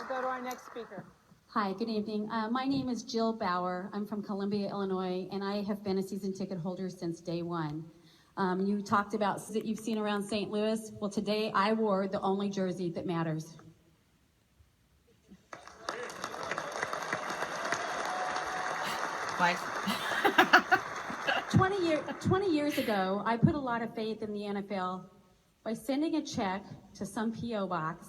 go to our next speaker. Hi, good evening. My name is Jill Bauer. I'm from Columbia, Illinois, and I have been a season ticket holder since day one. You talked about that you've seen around St. Louis. Well, today I wore the only jersey that matters. Mike. 20 years ago, I put a lot of faith in the NFL by sending a check to some P.O. box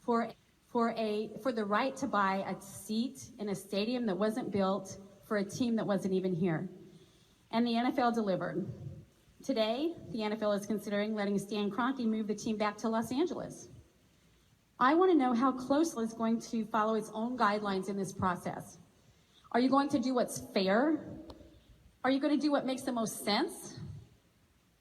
for the right to buy a seat in a stadium that wasn't built for a team that wasn't even here. And the NFL delivered. Today, the NFL is considering letting Stan Kroenke move the team back to Los Angeles. I want to know how closely it's going to follow its own guidelines in this process. Are you going to do what's fair? Are you going to do what makes the most sense?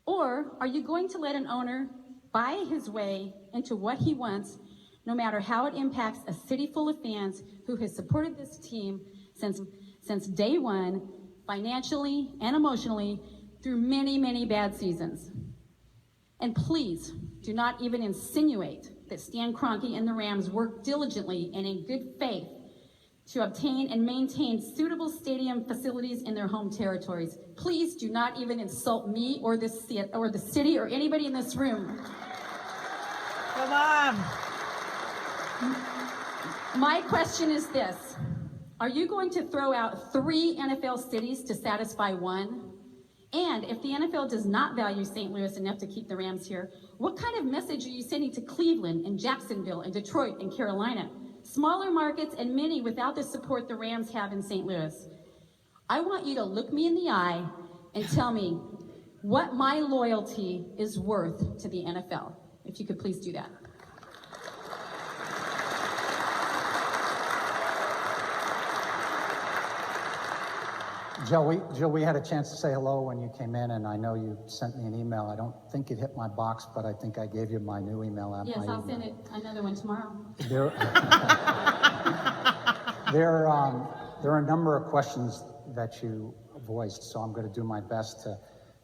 Or are you going to let an owner buy his way into what he wants, no matter how it impacts a city full of fans who has supported this team since day one, financially and emotionally, through many, many bad seasons? And please do not even insinuate that Stan Kroenke and the Rams worked diligently and in good faith to obtain and maintain suitable stadium facilities in their home territories. Please do not even insult me or the city or anybody in this room. Come on. My question is this: are you going to throw out 3 NFL cities to satisfy one? And if the NFL does not value St. Louis enough to keep the Rams here, what kind of message are you sending to Cleveland and Jacksonville and Detroit and Carolina? Smaller markets and many without the support the Rams have in St. Louis. I want you to look me in the eye and tell me what my loyalty is worth to the NFL. If you could please do that. Jill, we had a chance to say hello when you came in, and I know you sent me an email. I don't think it hit my box, but I think I gave you my new email. Yes, I'll send it another one tomorrow. There are a number of questions that you voiced, so I'm going to do my best to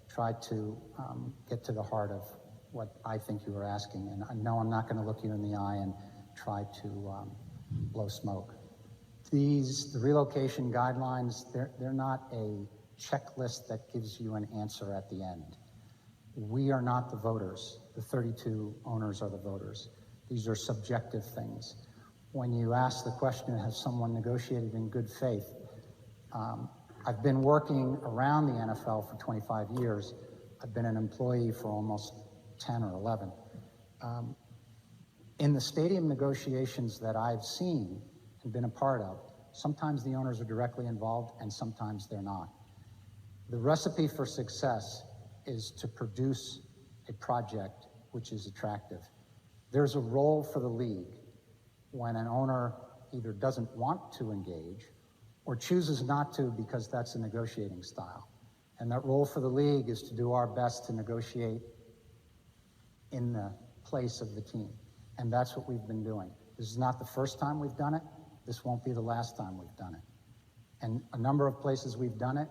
try to get to the heart of what I think you were asking. And I know I'm not going to look you in the eye and try to blow smoke. The relocation guidelines, they're not a checklist that gives you an answer at the end. We are not the voters. The 32 owners are the voters. These are subjective things. When you ask the question, has someone negotiated in good faith? I've been working around the NFL for 25 years. I've been an employee for almost 10 or 11. In the stadium negotiations that I've seen and been a part of, sometimes the owners are directly involved and sometimes they're not. The recipe for success is to produce a project which is attractive. There's a role for the league when an owner either doesn't want to engage or chooses not to because that's a negotiating style. And that role for the league is to do our best to negotiate in the place of the team. And that's what we've been doing. This is not the first time we've done it. This won't be the last time we've done it. And a number of places we've done it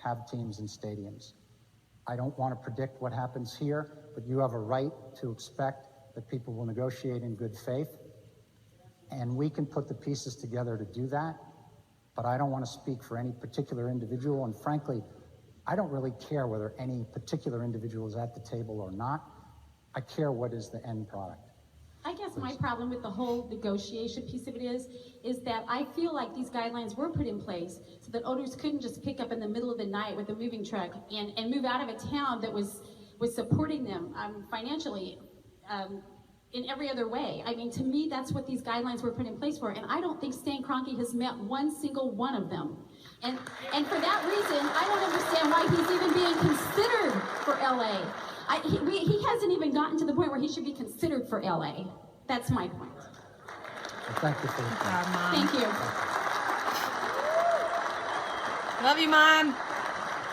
have teams in stadiums. I don't want to predict what happens here, but you have a right to expect that people will negotiate in good faith. And we can put the pieces together to do that. But I don't want to speak for any particular individual. And frankly, I don't really care whether any particular individual is at the table or not. I care what is the end product. I guess my problem with the whole negotiation piece of it is that I feel like these guidelines were put in place so that owners couldn't just pick up in the middle of the night with a moving truck and move out of a town that was supporting them financially in every other way. I mean, to me, that's what these guidelines were put in place for, and I don't think Stan Kroenke has met one single one of them. And for that reason, I don't understand why he's even being considered for LA. He hasn't even gotten to the point where he should be considered for LA. That's my point. Well, thank you for the Mom. Thank you. Love you, Mom.